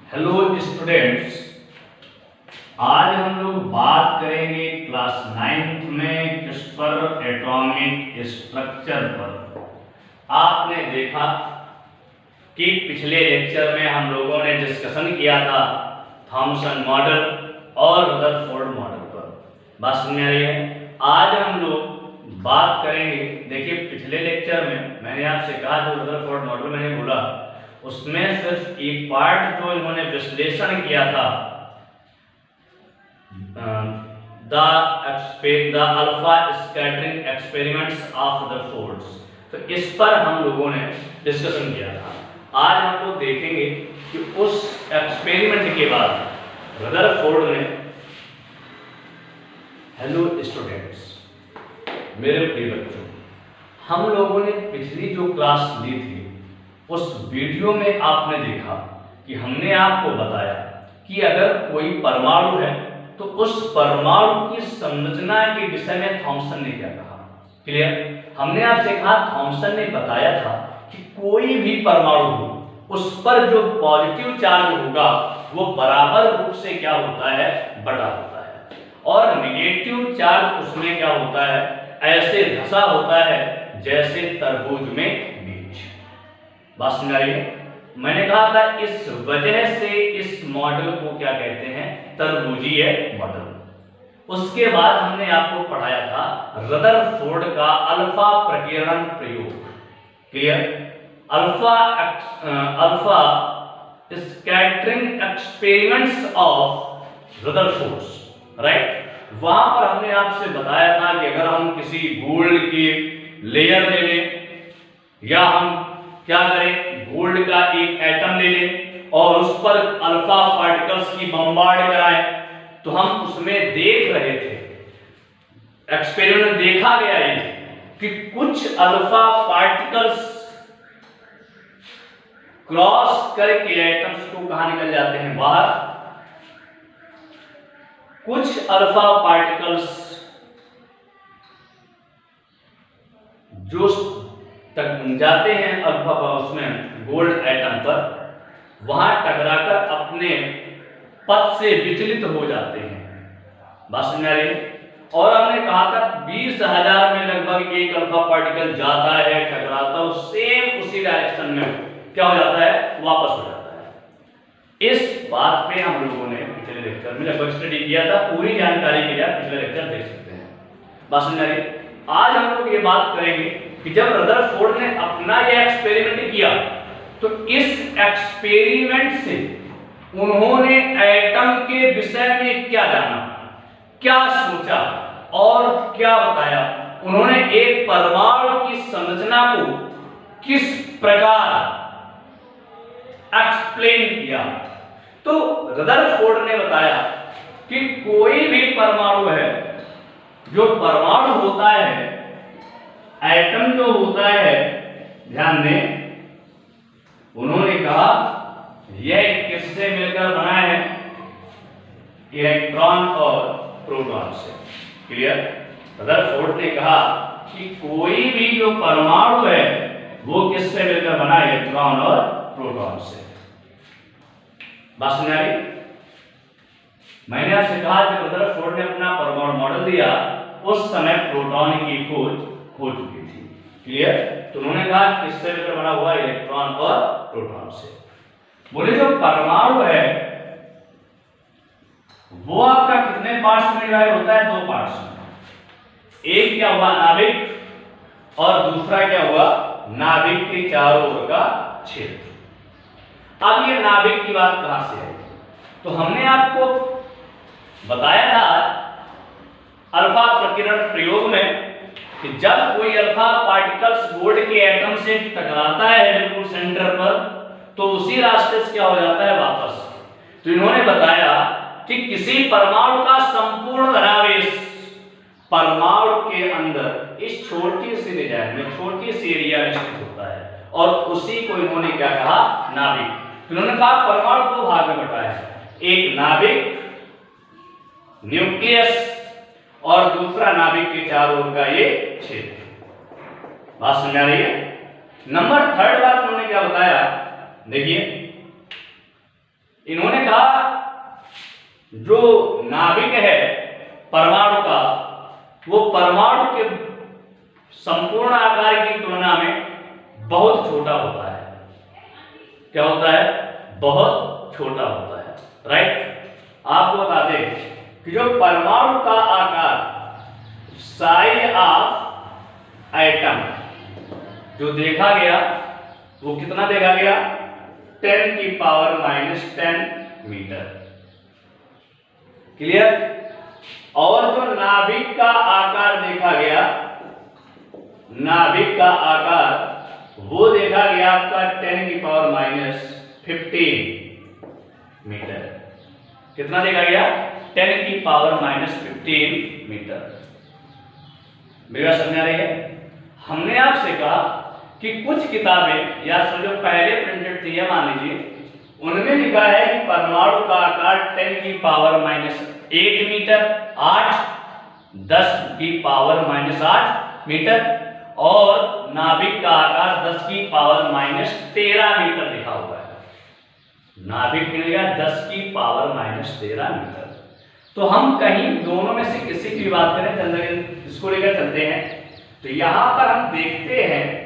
Hello students, आज हम लोग बात करेंगे क्लास 9th में क्रिस्पर एटॉमिक स्ट्रक्चर पर। आपने देखा कि पिछले लेक्चर में हम लोगों ने डिस्कशन किया था थॉमसन मॉडल और रदरफोर्ड मॉडल पर। बात समझ आ रही है? आज हम लोग बात करेंगे। देखिए, पिछले लेक्चर में मैंने आपसे कहा जो रदरफोर्ड मॉडल मैंने बोला उसमें सिर्फ एक पार्ट जो इन्होंने विश्लेषण किया था, the alpha scattering experiments of Rutherford, तो इस पर हम लोगों ने डिस्कशन किया था। आज हम लोग देखेंगे कि उस एक्सपेरिमेंट के बाद रदरफोर्ड ने, हेलो स्टूडेंट्स, मेरे प्रिय बच्चों, हम लोगों ने पिछली जो क्लास ली थी उस वीडियो में आपने देखा कि हमने आपको बताया कि अगर कोई परमाणु है तो उस परमाणु की संरचना के विषय में थॉमसन ने क्या कहा। क्लियर? हमने आपसे कहा, थॉमसन ने बताया था कि कोई भी परमाणु हो उस पर जो पॉजिटिव चार्ज होगा वो बराबर रूप से क्या होता है, बटा होता है, और नेगेटिव चार्ज उसमें क्या होता है, ऐसे धसा होता है जैसे तरबूज में बीज। बात समझ आ रही है? मैंने कहा था इस वजह से इस मॉडल को क्या कहते हैं, तरबूजीय मॉडल। उसके बाद हमने आपको पढ़ाया था रदरफोर्ड का अल्फा प्रकीर्णन प्रयोग। Clear? Alpha scattering experiments of Rutherford, right? वहां पर हमने आपसे बताया था कि अगर हम किसी गोल्ड की लेयर ले लें या हम क्या करें, गोल्ड का एक एटम ले लें और उस पर अल्फा पार्टिकल्स की बम्बार्ड कराएं, तो हम उसमें देख रहे थे, एक्सपेरिमेंट में देखा गया है कि कुछ अल्फा पार्टिकल्स क्रॉस करके एटम्स को कहां निकल जाते हैं, बाहर। कुछ अल्फा पार्टिकल्स जो तक जाते हैं अल्फा उसमें गोल्ड एटम पर, वहां टकराकर अपने पथ से विचलित हो जाते हैं। बात समझ आ रही है? और हमने कहा था 20,000 में लगभग एक अल्फा पार्टिकल जाता है, टकराता है, सेम उसी डायरेक्शन में क्या हो जाता है, वापस हो जाता है। इस बात पे हम लोगों ने पिछले लेक्चर में लगभग स्टडी किया था। पूरी जानकारी के लिए आप पिछले लेक्चर देख सकते हैं। बात समझ आ रही है? आज हम लोग ये बात करेंगे कि जब रदरफोर्ड ने अपना ये एक्सपेरिमेंट किया तो इस एक्सपेरिमेंट से उन्होंने एटम के विषय में क्या जाना, क्या सोचा और क्या बताया। उन्होंने एक परमाणु की संरचना को किस प्रकार एक्सप्लेन किया। तो रदरफोर्ड ने बताया कि कोई भी परमाणु है, जो परमाणु होता है, एटम जो होता है, ध्यान दें, उन्होंने कहा यह किससे मिलकर बना है, इलेक्ट्रॉन और प्रोटॉन से। क्लियर? रदरफोर्ड ने कहा कि कोई भी जो परमाणु है वो किससे मिलकर बना है, इलेक्ट्रॉन और प्रोटॉन से। बात समझ आ रही? मैंने आपसे कहा जब रदरफोर्ड ने अपना परमाणु मॉडल दिया उस समय प्रोटॉन की खोज हो चुकी थी। क्लियर? तो उन्होंने कहा किससे मिलकर बना हुआ, इलेक्ट्रॉन और प्रोटॉन से। बोले जो परमाणु है वो आपका कितने पार्ट्स में डिवाइड होता है, 2 पार्ट्स में। एक क्या हुआ, नाभिक, और दूसरा क्या हुआ, नाभिक के चारों ओर का क्षेत्र। अब ये नाभिक की बात कहां से है, तो हमने आपको बताया था अल्फा प्रकीर्णन प्रयोग में कि जब कोई अल्फा पार्टिकल्स गोल्ड के एटम से टकराता है बिल्कुल सेंटर पर, तो उसी रास्ते से क्या हो जाता है, वापस। तो इन्होंने बताया कि किसी परमाणु का संपूर्ण धनावेश परमाणु के अंदर इस छोटी सी डिजाइन में, छोटी सी एरिया में स्थित होता है, और उसी को इन्होंने क्या कहा, नाभिक। इन्होंने कहा परमाणु 2 भाग में बटा है, एक नाभिक न्यूक्लियस और दूसरा नाभिक के चारों ओर का ये क्षेत्र। बात समझ आ रही है? नंबर 3 बात उन्होंने क्या बताया, देखिए इन्होंने कहा जो नाभिक है परमाणु का, वो परमाणु के संपूर्ण आकार की तुलना में बहुत छोटा होता है। क्या होता है? बहुत छोटा होता है। राइट। आपको बता दें कि जो परमाणु का आकार, साइज ऑफ एटम जो देखा गया वो कितना देखा गया? 10⁻⁻10 मीटर। क्लियर? और जो नाभिक का आकार देखा गया, नाभिक का आकार वो देखा गया आपका 10⁻⁻15 मीटर। कितना देखा गया? 10⁻⁻15 मीटर। मेरी बात समझ आ रही है? हमने आपसे कहा कि कुछ किताबें या जो पहले प्रिंटेड थी है, मान लीजिए, उनमें लिखा है कि परमाणु का आकार 10⁻⁸ मीटर, 10⁻⁸ मीटर, और नाभिक का आकार 10⁻⁻13 मीटर लिखा हुआ है। नाभिक मिलेगा 10⁻⁻13 मीटर। तो हम कहीं दोनों में से किसी की बात करें, जनरल इसको लेकर चलते हैं। तो यहां पर हम देखते हैं,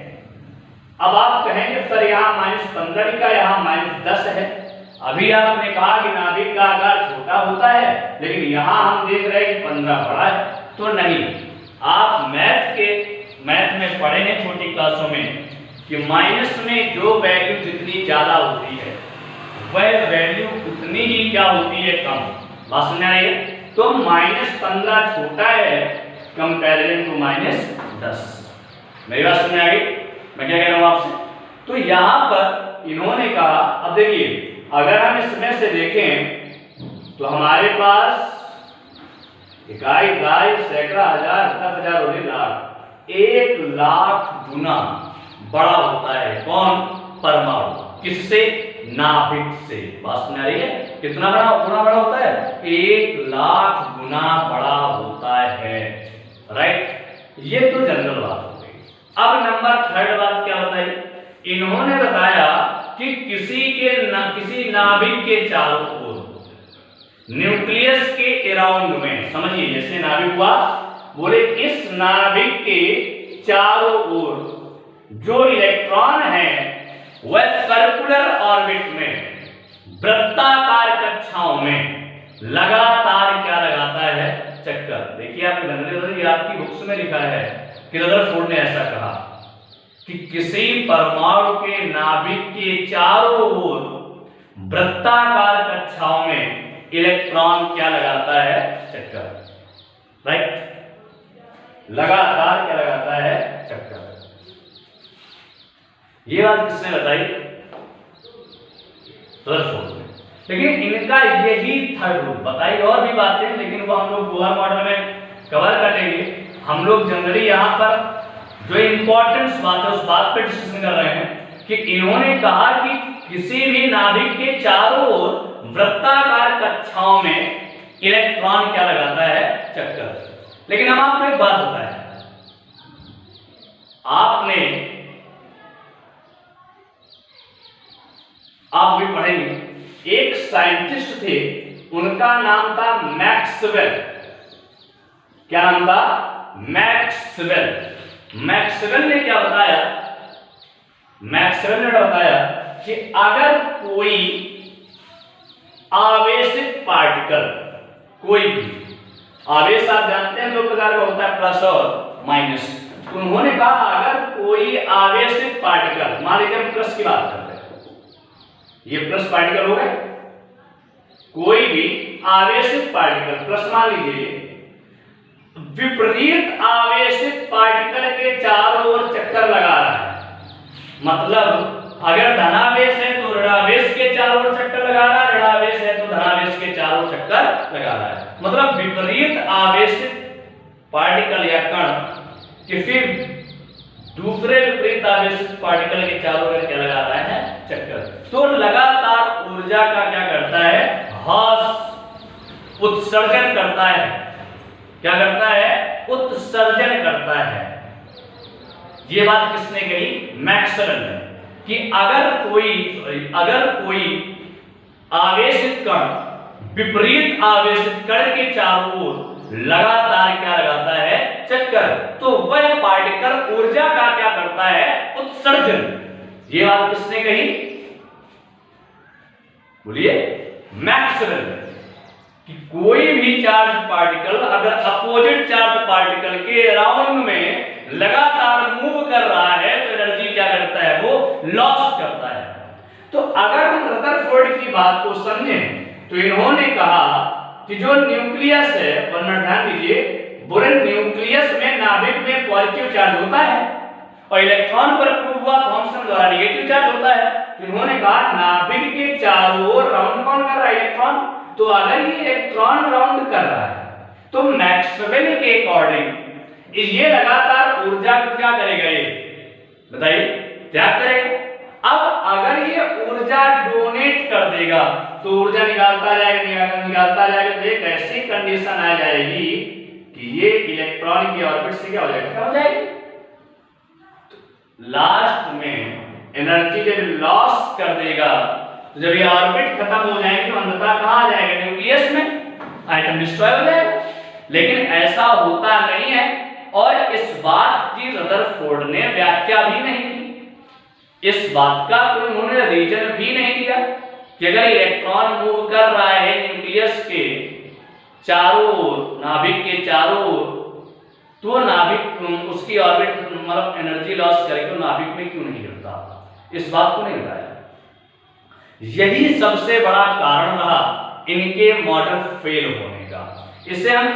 अब आप कहेंगे सर यहाँ -15 लिखा, यहाँ -10 है। अभी आपने कहा कि नाभिक का आकार छोटा होता है, लेकिन यहाँ हम देख रहे हैं कि 15 बड़ा है। तो नहीं, आप मैथ में पढ़े हैं छोटी क्लासों में कि माइनस में जो वैल्यू जितनी ज्यादा होती है वह वैल्यू उतनी ही क्या होती है? कम। बात समझ आ रही है? तो -15 छोटा है कंपैरिजन टू -10। मेरी बात समझ आ गई? मैं क्या कह रहा हूं आपसे? तो यहां पर इन्होंने कहा, अब देखिए अगर हम इसमें से देखें तो हमारे पास इकाई, दाई, सैकड़ा, हजार, 10,000 और लाख, 1,00,000 गुना बड़ा होता है। कौन? परमाणु। किससे? नाभिक से। बात समझ आ रही है? कितना गुना बड़ा होता है? 1,00,000 गुना बड़ा होता है। राइट। ये तो जनरल बात हो गई। अब नंबर 3 बात क्या बताई? इन्होंने बताया कि किसी नाभिक के चारों ओर, न्यूक्लियस के अराउंड में, समझिए जैसे नाभिक हुआ, बोले इस नाभिक के चारों ओर जो इलेक्ट्रॉन है वह सर्कुलर ऑर्बिट में, वृत्ताकार कक्षाओं में लगातार क्या लगाता है? चक्कर। देखिए आपकी बुक्स में लिखा है कि रदरफोर्ड ने ऐसा कहा कि किसी परमाणु के नाभिक के चारों ओर वृत्ताकार कक्षाओं में इलेक्ट्रॉन क्या लगाता है? चक्कर। राइट। लगातार क्या लगाता है? चक्कर। ये बात किसने बताई? रदरफोर्ड ने। लेकिन इनका यही थर्ड रूल बताई, और भी बातें, लेकिन वो हम लोग बोहर मॉडल में कवर करेंगे। हम लोग जनरली यहाँ पर जो इंपॉर्टेंट बात है उस बात पर डिस्कशन कर रहे हैं कि इन्होंने कहा कि किसी भी नाभिक के चारों ओर वृत्ताकार कक्षाओं में इलेक्ट्रॉन क्या लगाता है? चक्कर। लेकिन हम आपको एक बात बताएं, आप भी पढ़ेंगे, एक साइंटिस्ट थे, उनका नाम था मैक्सवेल। क्या नाम था? मैक्सवेल। मैक्सवेल ने क्या बताया? मैक्सवेल ने बताया कि अगर कोई आवेशित पार्टिकल, कोई भी आवेश, आप जानते हैं दो प्रकार का होता है, प्लस और माइनस। उन्होंने कहा अगर कोई आवेशित पार्टिकल, मान लीजिए हम प्लस की बात करते हैं, ये प्लस पार्टिकल हो गए, कोई भी आवेशित पार्टिकल प्लस मान लीजिए, विपरीत आवेशित पार्टिकल के चारों ओर चक्कर लगा रहा है, मतलब अगर धनावेश है तो ऋणावेश के चारों ओर चक्कर लगा रहा है, ऋणावेश है तो धनावेश के चारों ओर चक्कर लगा रहा है। मतलब विपरीत आवेशित पार्टिकल या कण किसी दूसरे विपरीत आवेशित पार्टिकल के चारों ओर क्या लगा रहा है? चक्कर। तो लगातार ऊर्जा का क्या करता है? ह्रास, उत्सर्जन करता है। क्या करता है? उत्सर्जन करता है। ये बात किसने कही? मैक्सवेल ने, कि अगर कोई आवेशित कण विपरीत आवेशित कण के चारों ओर लगातार क्या लगाता है, चक्कर, तो वह पार्टिकल ऊर्जा का क्या करता है, उत्सर्जन। ये बात किसने कही, बोलिए, मैक्सवेल। कि कोई भी चार्ज पार्टिकल अगर अपोजिट चार्ज पार्टिकल के अराउंड में लगातार मूव कर रहा है तो एनर्जी क्या करता है, वो लॉस करता है। तो अगर हम रदरफोर्ड की बात को समझें तो इन्होंने कहा कि जो न्यूक्लियस है, वरना ध्यान दीजिए, बोरन न्यूक्लियस में नाभिक में पॉजिटिव चार्ज होता है और इलेक्ट्रॉन पर प्रूव हुआ थॉमसन द्वारा नेगेटिव चार्ज होता है। तो इन्होंने कहा नाभिक के चारों ओर राउंड कौन कर रहा है, इलेक्ट्रॉन। तो अगर ये इलेक्ट्रॉन राउंड कर रहा है तो मैक्सवेल के अकॉर्डिंग ये लगातार ऊर्जा क्या करेगा, ये बताइए, त्याग करेगा। अब अगर ये ऊर्जा डोनेट कर देगा तो ऊर्जा निकालता जाएगा तो एक ऐसी कंडीशन आ जाएगी कि ये इलेक्ट्रॉन की ऑर्बिट से क्या हो जाएगा, क्या हो जाएगी, लास्ट में एनर्जी जब लॉस कर देगा तो जब ये ऑर्बिट खत्म हो जाएगी तो अंततः कहां आ जाएगा, न्यूक्लियस में, आइटम डिस्ट्रॉय हो जाएगा। लेकिन ऐसा होता नहीं है और इस बात की रदरफोर्ड ने व्याख्या भी नहीं की, इस बात का कोई उन्होंने रीजन भी नहीं दिया कि अगर इलेक्ट्रॉन मूव कर रहा है न्यूक्लियस के चारों ओर, नाभिक के चारों ओर, तो नाभिक उसकी ऑर्बिट मतलब एनर्जी लॉस करके नाभिक में क्यों नहीं गिरता, इस बात को नहीं बताया। यही सबसे बड़ा कारण रहा इनके मॉडल फेल होने का। इसे हम